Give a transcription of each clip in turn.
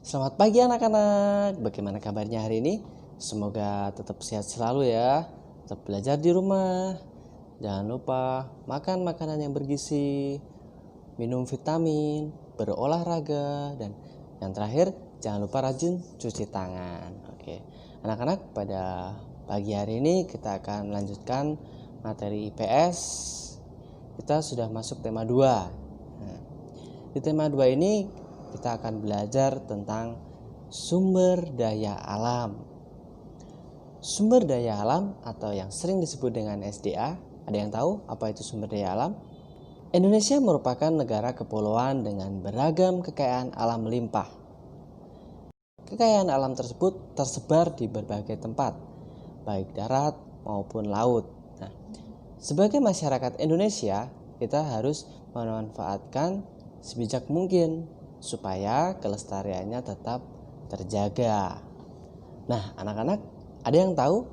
Selamat pagi anak-anak, bagaimana kabarnya hari ini? Semoga tetap sehat selalu ya. Tetap belajar di rumah. Jangan lupa makan makanan yang bergizi, minum vitamin, berolahraga, dan yang terakhir jangan lupa rajin cuci tangan. Oke, anak-anak, pada pagi hari ini kita akan melanjutkan materi IPS. Kita sudah masuk tema 2. Nah, di tema 2 ini kita akan belajar tentang sumber daya alam. Sumber daya alam atau yang sering disebut dengan SDA, ada yang tahu apa itu sumber daya alam? Indonesia merupakan negara kepulauan dengan beragam kekayaan alam melimpah. Kekayaan alam tersebut tersebar di berbagai tempat, baik darat maupun laut. Nah, sebagai masyarakat Indonesia, kita harus memanfaatkan sebijak mungkin supaya kelestariannya tetap terjaga. Nah, anak-anak, ada yang tahu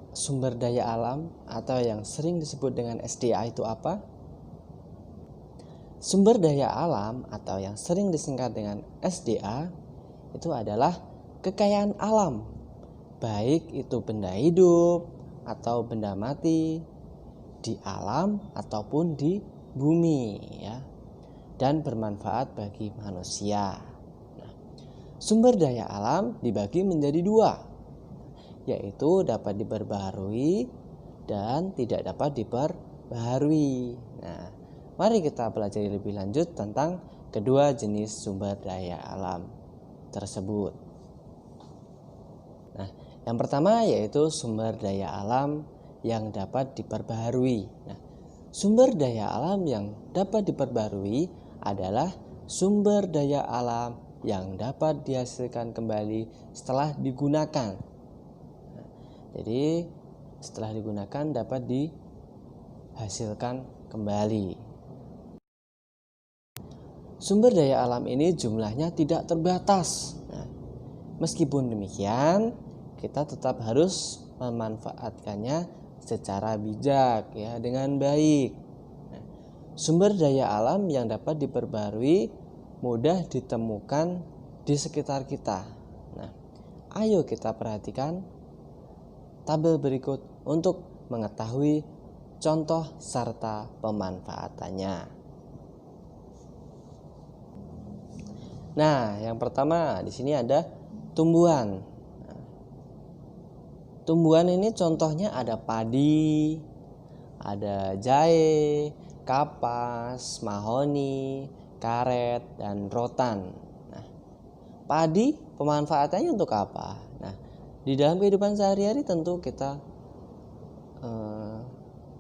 sumber daya alam atau yang sering disebut dengan SDA itu apa? Sumber daya alam atau yang sering disingkat dengan SDA itu adalah kekayaan alam, baik itu benda hidup atau benda mati di alam ataupun di bumi ya, dan bermanfaat bagi manusia. Nah, sumber daya alam dibagi menjadi 2, yaitu dapat diperbaharui dan tidak dapat diperbaharui. Nah, mari kita pelajari lebih lanjut tentang kedua jenis sumber daya alam tersebut. Nah, yang pertama yaitu sumber daya alam yang dapat diperbaharui. Nah, sumber daya alam yang dapat diperbaharui adalah sumber daya alam yang dapat dihasilkan kembali setelah digunakan. Nah, jadi setelah digunakan dapat dihasilkan kembali. Sumber daya alam ini jumlahnya tidak terbatas. Nah, meskipun demikian, kita tetap harus memanfaatkannya secara bijak ya, dengan baik. Nah, sumber daya alam yang dapat diperbarui mudah ditemukan di sekitar kita. Nah, ayo kita perhatikan tabel berikut untuk mengetahui contoh serta pemanfaatannya. Nah, yang pertama di sini ada tumbuhan. Tumbuhan ini contohnya ada padi, ada jahe, kapas, mahoni, karet, dan rotan. Nah, padi pemanfaatannya untuk apa? Nah, di dalam kehidupan sehari-hari tentu kita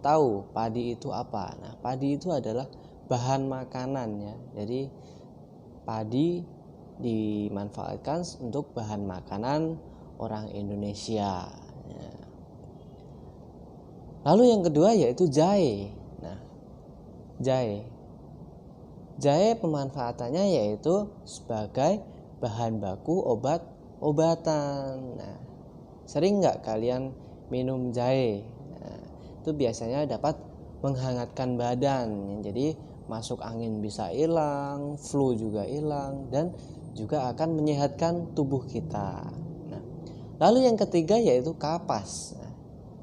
tahu padi itu apa. Nah, padi itu adalah bahan makanan ya. Jadi padi dimanfaatkan untuk bahan makanan orang Indonesia. Lalu yang kedua yaitu jahe. Nah, jahe pemanfaatannya yaitu sebagai bahan baku obat-obatan. Nah, sering nggak kalian minum jahe? Nah, itu biasanya dapat menghangatkan badan. Jadi masuk angin bisa hilang, flu juga hilang, dan juga akan menyehatkan tubuh kita. Nah, lalu yang ketiga yaitu kapas. Nah,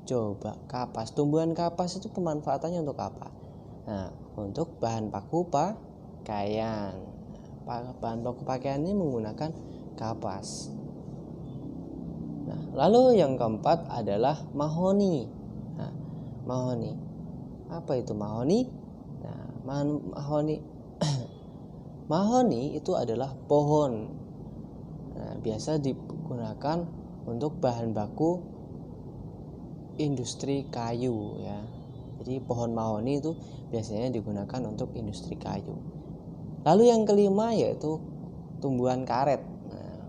coba kapas, tumbuhan kapas itu pemanfaatannya untuk apa? Nah, untuk bahan baku pakaian. Bahan baku pakaian ini menggunakan kapas. Nah, lalu yang keempat adalah mahoni. Nah, mahoni. Apa itu mahoni? Nah, mahoni mahoni itu adalah pohon. Nah, biasa digunakan untuk bahan baku industri kayu ya. Jadi pohon mahoni itu biasanya digunakan untuk industri kayu. Lalu yang kelima yaitu tumbuhan karet. Nah,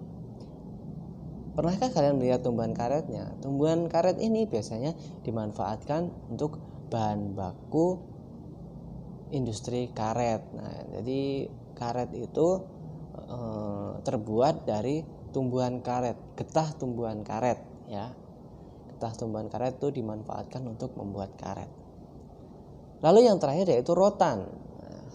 pernahkah kalian melihat tumbuhan karetnya? Tumbuhan karet ini biasanya dimanfaatkan untuk bahan baku industri karet. Nah, jadi karet itu terbuat dari tumbuhan karet, getah tumbuhan karet ya. Getah tumbuhan karet itu dimanfaatkan untuk membuat karet. Lalu yang terakhir yaitu rotan. Nah,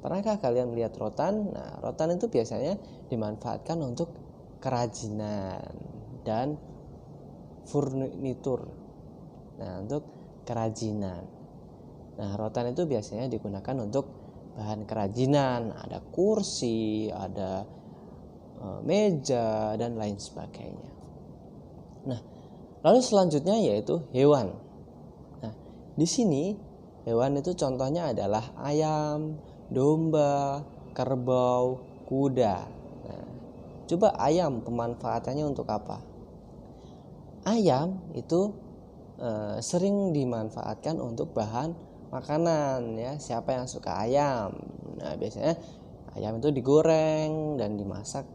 Pernahkah kalian melihat rotan? Nah, rotan itu biasanya dimanfaatkan untuk kerajinan dan furnitur. Nah, untuk kerajinan. Nah, rotan itu biasanya digunakan untuk bahan kerajinan, ada kursi, ada meja dan lain sebagainya. Nah, lalu selanjutnya yaitu hewan. Nah, di sini hewan itu contohnya adalah ayam, domba, kerbau, kuda. Nah, coba ayam pemanfaatannya untuk apa? Ayam itu sering dimanfaatkan untuk bahan makanan ya. Siapa yang suka ayam? Nah, biasanya ayam itu digoreng dan dimasak.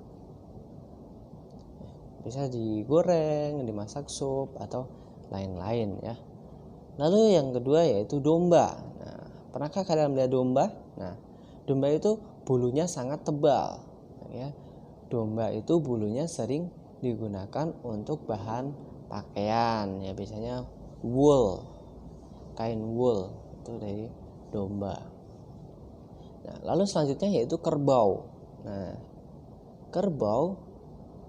Bisa digoreng, dimasak sup atau lain-lain ya. Lalu yang kedua yaitu domba. Nah, pernahkah kalian melihat domba? Nah, domba itu bulunya sangat tebal ya. Domba itu bulunya sering digunakan untuk bahan pakaian ya, biasanya wool, kain wool itu dari domba. Nah, lalu selanjutnya yaitu kerbau. Nah, kerbau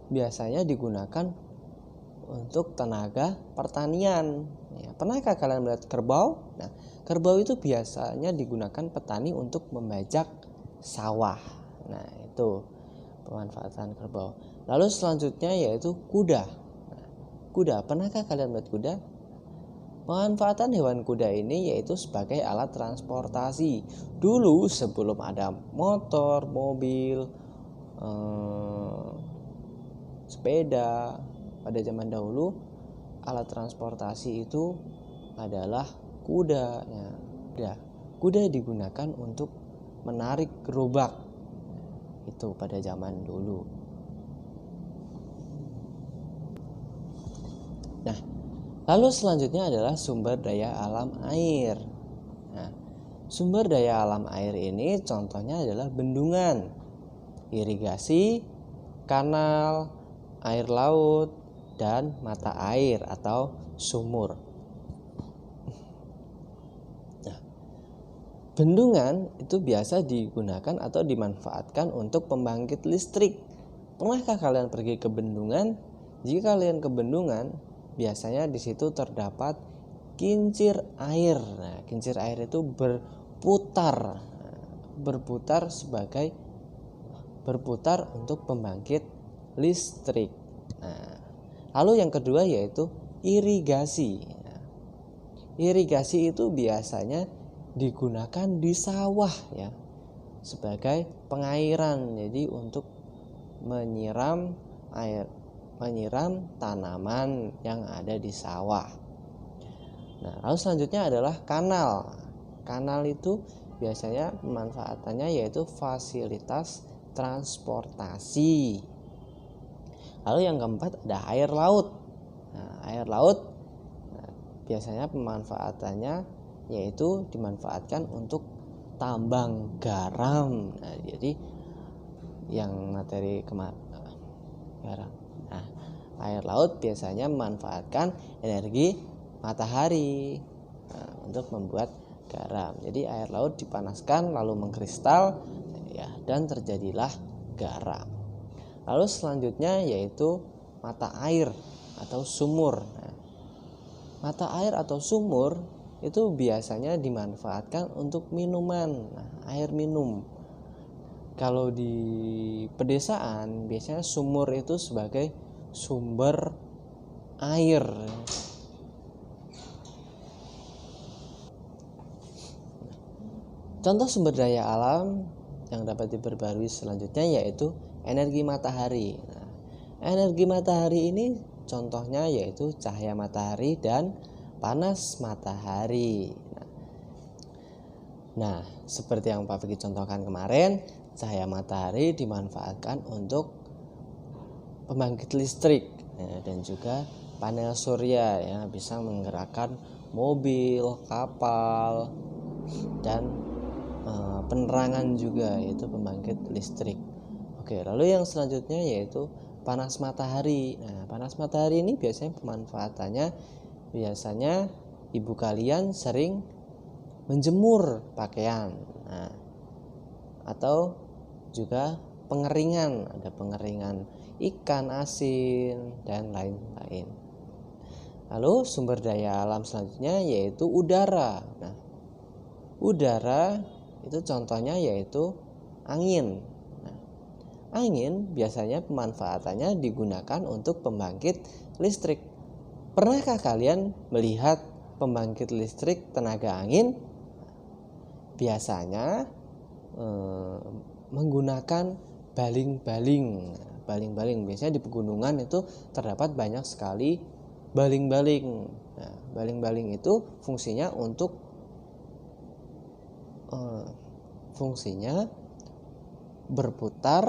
biasanya digunakan untuk tenaga pertanian. Ya, pernahkah kalian melihat kerbau? Nah, kerbau itu biasanya digunakan petani untuk membajak sawah. Nah, itu pemanfaatan kerbau. Lalu selanjutnya yaitu kuda. Nah, kuda, pernahkah kalian melihat kuda? Pemanfaatan hewan kuda ini yaitu sebagai alat transportasi. Dulu sebelum ada motor, mobil, sepeda, pada zaman dahulu alat transportasi itu adalah kuda. Ya, kuda digunakan untuk menarik gerobak itu pada zaman dulu. Nah, lalu selanjutnya adalah sumber daya alam air. Nah, sumber daya alam air ini contohnya adalah bendungan, irigasi, kanal, air laut, dan mata air atau sumur. Nah, bendungan itu biasa digunakan atau dimanfaatkan untuk pembangkit listrik. Pernahkah kalian pergi ke bendungan? Jika kalian ke bendungan, biasanya di situ terdapat kincir air. Nah, kincir air itu berputar untuk pembangkit listrik. Nah, lalu yang kedua yaitu irigasi. Nah, irigasi itu biasanya digunakan di sawah ya, sebagai pengairan. Jadi untuk menyiram tanaman yang ada di sawah. Nah, lalu selanjutnya adalah kanal. Kanal itu biasanya pemanfaatannya yaitu fasilitas transportasi. Lalu yang keempat ada air laut. Nah, air laut biasanya pemanfaatannya yaitu dimanfaatkan untuk tambang garam. Nah, jadi yang materi garam. Nah, air laut biasanya memanfaatkan energi matahari untuk membuat garam. Jadi air laut dipanaskan lalu mengkristal ya, dan terjadilah garam. Lalu selanjutnya yaitu mata air atau sumur. Nah, mata air atau sumur itu biasanya dimanfaatkan untuk minuman. Nah, air minum. Kalau di pedesaan biasanya sumur itu sebagai sumber air. Contoh sumber daya alam yang dapat diperbarui selanjutnya yaitu energi matahari. Nah, energi matahari ini contohnya yaitu cahaya matahari dan panas matahari. Nah, seperti yang Pak Fikri contohkan kemarin, cahaya matahari dimanfaatkan untuk pembangkit listrik dan juga panel surya ya, bisa menggerakkan mobil, kapal, dan penerangan juga, yaitu pembangkit listrik. Oke, lalu yang selanjutnya yaitu panas matahari. Nah, panas matahari ini biasanya pemanfaatannya ibu kalian sering menjemur pakaian. Nah, atau juga pengeringan, ada pengeringan ikan asin dan lain-lain. Lalu sumber daya alam selanjutnya yaitu udara. Nah, udara itu contohnya yaitu angin. Nah, angin biasanya pemanfaatannya digunakan untuk pembangkit listrik. Pernahkah kalian melihat pembangkit listrik tenaga angin? Biasanya menggunakan baling-baling. Baling-baling biasanya di pegunungan itu terdapat banyak sekali baling-baling. Nah, baling-baling itu fungsinya berputar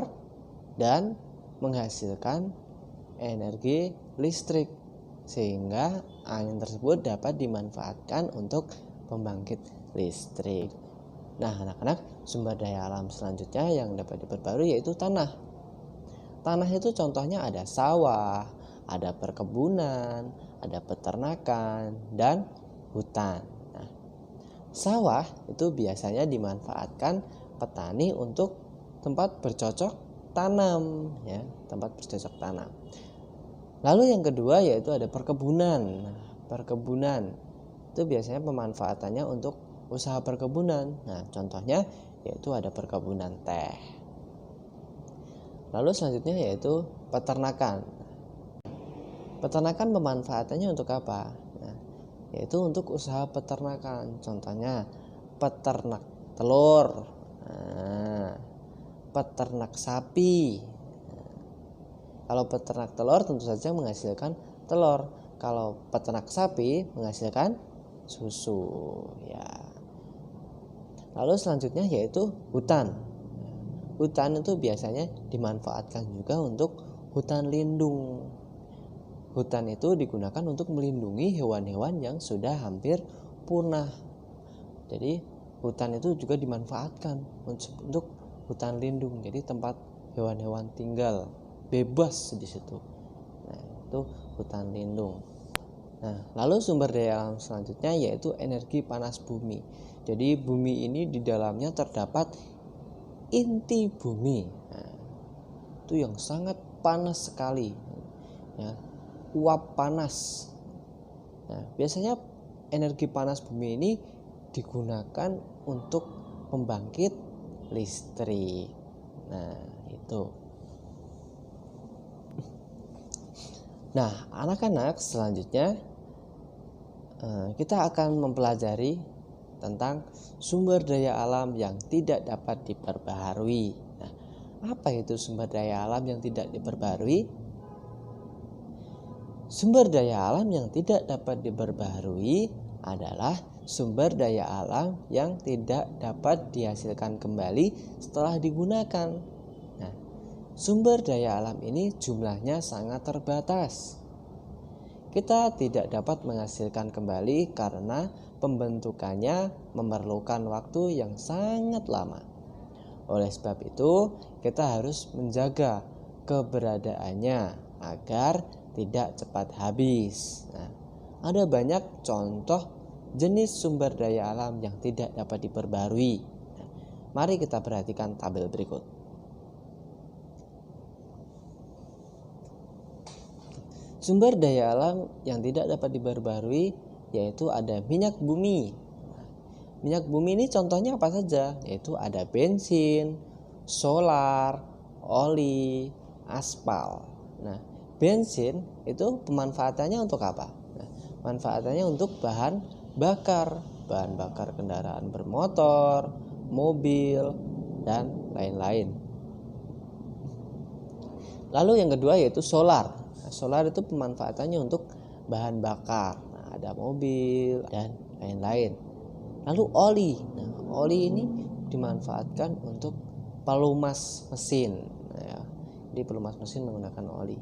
dan menghasilkan energi listrik, sehingga angin tersebut dapat dimanfaatkan untuk pembangkit listrik. Nah, anak-anak, sumber daya alam selanjutnya yang dapat diperbarui yaitu tanah. Tanah itu contohnya ada sawah, ada perkebunan, ada peternakan, dan hutan. Nah, sawah itu biasanya dimanfaatkan petani untuk tempat bercocok tanam, ya, tempat bercocok tanam. Lalu yang kedua yaitu ada perkebunan. Nah, perkebunan itu biasanya pemanfaatannya untuk usaha perkebunan. Nah, contohnya yaitu ada perkebunan teh. Lalu selanjutnya yaitu peternakan. Peternakan pemanfaatannya untuk apa? Nah, yaitu untuk usaha peternakan. Contohnya peternak telur, peternak sapi. Kalau peternak telur tentu saja menghasilkan telur. Kalau peternak sapi menghasilkan susu, ya. Lalu selanjutnya yaitu hutan. Hutan itu biasanya dimanfaatkan juga untuk hutan lindung. Hutan itu digunakan untuk melindungi hewan-hewan yang sudah hampir punah. Jadi hutan itu juga dimanfaatkan untuk hutan lindung. Jadi tempat hewan-hewan tinggal bebas di situ. Nah, itu hutan lindung. Nah, lalu sumber daya alam selanjutnya yaitu energi panas bumi. Jadi bumi ini di dalamnya terdapat inti bumi. Nah, itu yang sangat panas sekali, ya, uap panas. Nah, biasanya energi panas bumi ini digunakan untuk pembangkit listrik. Nah, itu. Nah, anak-anak, selanjutnya kita akan mempelajari tentang sumber daya alam yang tidak dapat diperbaharui. Nah, apa itu sumber daya alam yang tidak diperbaharui? Sumber daya alam yang tidak dapat diperbaharui adalah sumber daya alam yang tidak dapat dihasilkan kembali setelah digunakan. Nah, sumber daya alam ini jumlahnya sangat terbatas. Kita tidak dapat menghasilkan kembali karena pembentukannya memerlukan waktu yang sangat lama. Oleh sebab itu, kita harus menjaga keberadaannya agar tidak cepat habis. Nah, ada banyak contoh jenis sumber daya alam yang tidak dapat diperbarui. Nah, mari kita perhatikan tabel berikut. Sumber daya alam yang tidak dapat diperbarui yaitu ada minyak bumi. Minyak bumi ini contohnya apa saja? Yaitu ada bensin, solar, oli, aspal. Nah, bensin itu pemanfaatannya untuk apa? Nah, manfaatannya untuk bahan bakar kendaraan bermotor, mobil, dan lain-lain. Lalu yang kedua yaitu solar. Nah, solar itu pemanfaatannya untuk bahan bakar. Nah, ada mobil dan lain-lain. Lalu oli. Nah, oli ini dimanfaatkan untuk pelumas mesin. Nah, ya. Jadi pelumas mesin menggunakan oli.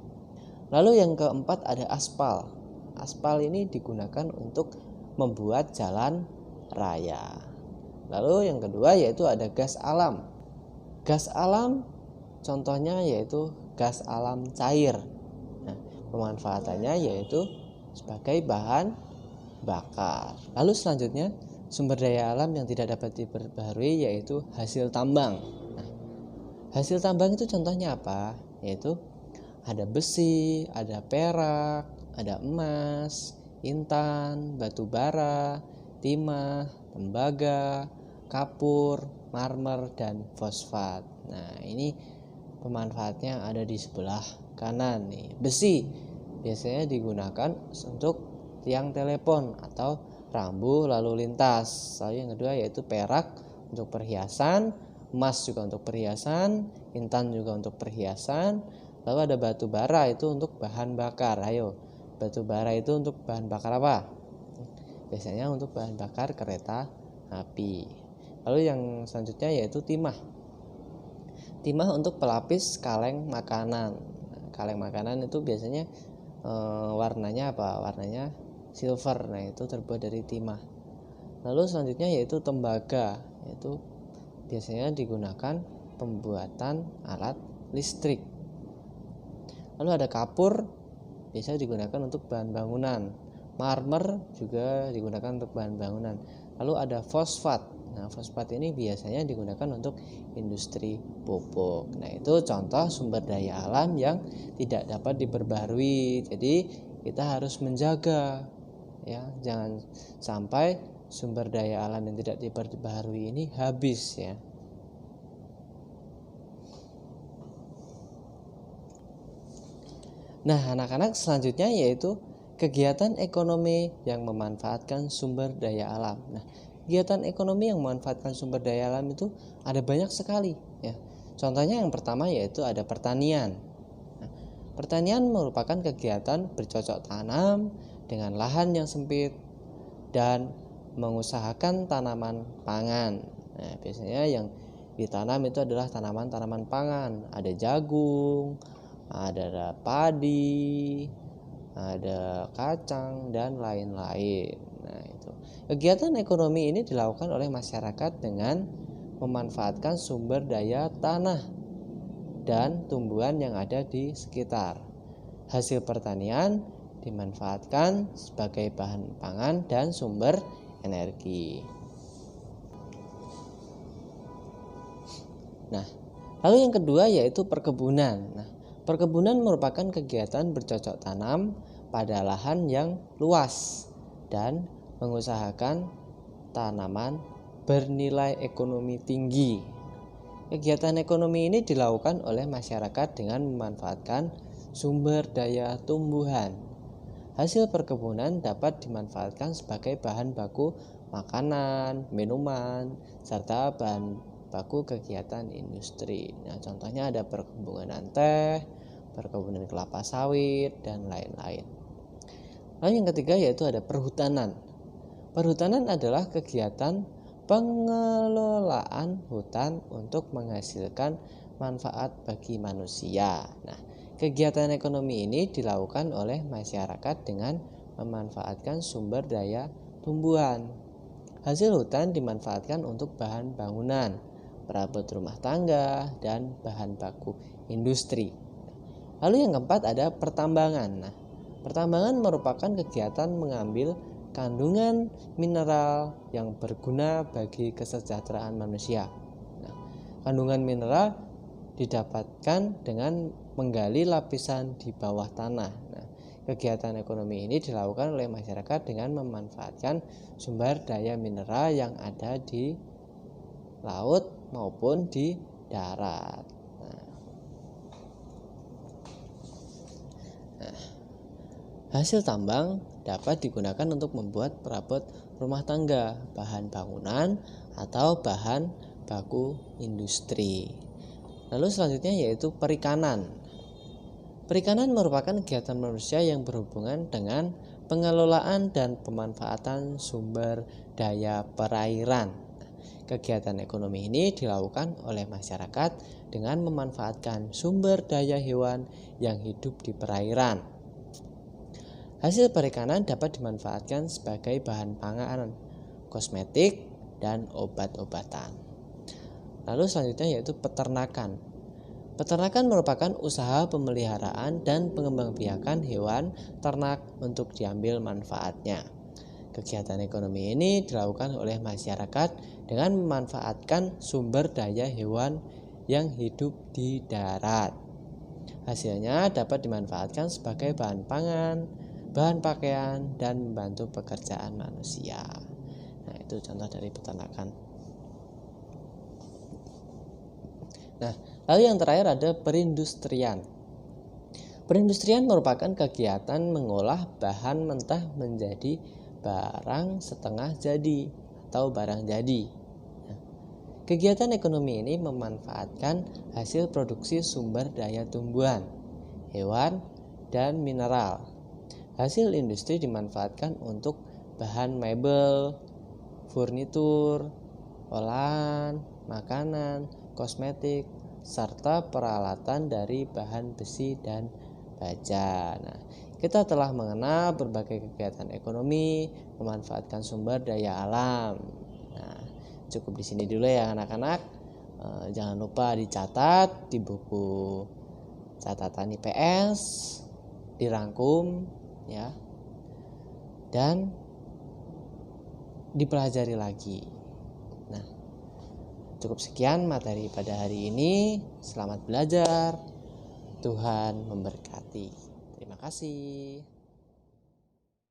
Lalu yang keempat ada aspal. Aspal ini digunakan untuk membuat jalan raya. Lalu yang kedua yaitu ada gas alam. Gas alam contohnya yaitu gas alam cair. Nah, pemanfaatannya yaitu sebagai bahan bakar. Lalu selanjutnya sumber daya alam yang tidak dapat diperbaharui yaitu hasil tambang. Hasil tambang itu contohnya apa? Yaitu ada besi, ada perak, ada emas, intan, batu bara, timah, tembaga, kapur, marmer, dan fosfat. Nah, ini pemanfaatnya ada di sebelah kanan nih. Besi biasanya digunakan untuk tiang telepon atau rambu lalu lintas. Lalu yang kedua yaitu perak untuk perhiasan, emas juga untuk perhiasan, intan juga untuk perhiasan. Lalu ada batu bara itu untuk bahan bakar. Ayo, batu bara itu untuk bahan bakar apa? Biasanya untuk bahan bakar kereta api. Lalu yang selanjutnya yaitu timah. Timah untuk pelapis kaleng makanan. Kaleng makanan itu biasanya warnanya apa? Warnanya silver. Nah, itu terbuat dari timah. Lalu selanjutnya yaitu tembaga. Itu biasanya digunakan pembuatan alat listrik. Lalu ada kapur, biasa digunakan untuk bahan bangunan. Marmer juga digunakan untuk bahan bangunan. Lalu ada fosfat. Nah, fosfat ini biasanya digunakan untuk industri pupuk. Nah, itu contoh sumber daya alam yang tidak dapat diperbaharui. Jadi, kita harus menjaga, ya, jangan sampai sumber daya alam yang tidak diperbaharui ini habis, ya. Nah, anak-anak, selanjutnya yaitu kegiatan ekonomi yang memanfaatkan sumber daya alam. Nah, kegiatan ekonomi yang memanfaatkan sumber daya alam itu ada banyak sekali, ya. Contohnya yang pertama yaitu ada pertanian. Nah, pertanian merupakan kegiatan bercocok tanam dengan lahan yang sempit dan mengusahakan tanaman pangan. Nah, biasanya yang ditanam itu adalah tanaman-tanaman pangan. Ada jagung, ada padi, ada kacang, dan lain-lain. Nah, itu. Kegiatan ekonomi ini dilakukan oleh masyarakat dengan memanfaatkan sumber daya tanah dan tumbuhan yang ada di sekitar. Hasil pertanian dimanfaatkan sebagai bahan pangan dan sumber energi. Nah, lalu yang kedua yaitu perkebunan. Nah, perkebunan merupakan kegiatan bercocok tanam pada lahan yang luas dan mengusahakan tanaman bernilai ekonomi tinggi. Kegiatan ekonomi ini dilakukan oleh masyarakat dengan memanfaatkan sumber daya tumbuhan. Hasil perkebunan dapat dimanfaatkan sebagai bahan baku makanan, minuman, serta bahan baku kegiatan industri. Nah, contohnya ada perkebunan teh, perkebunan kelapa sawit, dan lain-lain. Lalu yang ketiga yaitu ada perhutanan. Perhutanan adalah kegiatan pengelolaan hutan untuk menghasilkan manfaat bagi manusia. Nah, kegiatan ekonomi ini dilakukan oleh masyarakat dengan memanfaatkan sumber daya tumbuhan. Hasil hutan dimanfaatkan untuk bahan bangunan, perabot rumah tangga, dan bahan baku industri. Lalu yang keempat ada pertambangan. Nah, pertambangan merupakan kegiatan mengambil kandungan mineral yang berguna bagi kesejahteraan manusia. Nah, kandungan mineral didapatkan dengan menggali lapisan di bawah tanah. Nah, kegiatan ekonomi ini dilakukan oleh masyarakat dengan memanfaatkan sumber daya mineral yang ada di laut maupun di darat. Nah, hasil tambang dapat digunakan untuk membuat perabot rumah tangga, bahan bangunan, atau bahan baku industri. Lalu selanjutnya yaitu perikanan. Perikanan merupakan kegiatan manusia yang berhubungan dengan pengelolaan dan pemanfaatan sumber daya perairan. Kegiatan ekonomi ini dilakukan oleh masyarakat dengan memanfaatkan sumber daya hewan yang hidup di perairan. Hasil perikanan dapat dimanfaatkan sebagai bahan pangan, kosmetik, dan obat-obatan. Lalu selanjutnya yaitu peternakan. Peternakan merupakan usaha pemeliharaan dan pengembangbiakan hewan ternak untuk diambil manfaatnya. Kegiatan ekonomi ini dilakukan oleh masyarakat dengan memanfaatkan sumber daya hewan yang hidup di darat. Hasilnya dapat dimanfaatkan sebagai bahan pangan, bahan pakaian, dan membantu pekerjaan manusia. Nah, itu contoh dari peternakan. Nah, lalu yang terakhir ada perindustrian. Perindustrian merupakan kegiatan mengolah bahan mentah menjadi barang setengah jadi atau barang jadi. Kegiatan ekonomi ini memanfaatkan hasil produksi sumber daya tumbuhan, hewan, dan mineral. Hasil industri dimanfaatkan untuk bahan mebel, furnitur, olahan, makanan, kosmetik, serta peralatan dari bahan besi dan baja. Nah, kita telah mengenal berbagai kegiatan ekonomi memanfaatkan sumber daya alam. Nah, cukup di sini dulu ya anak-anak. Jangan lupa dicatat di buku catatan IPS, dirangkum ya, dan dipelajari lagi. Nah, cukup sekian materi pada hari ini. Selamat belajar. Tuhan memberkati. Terima kasih.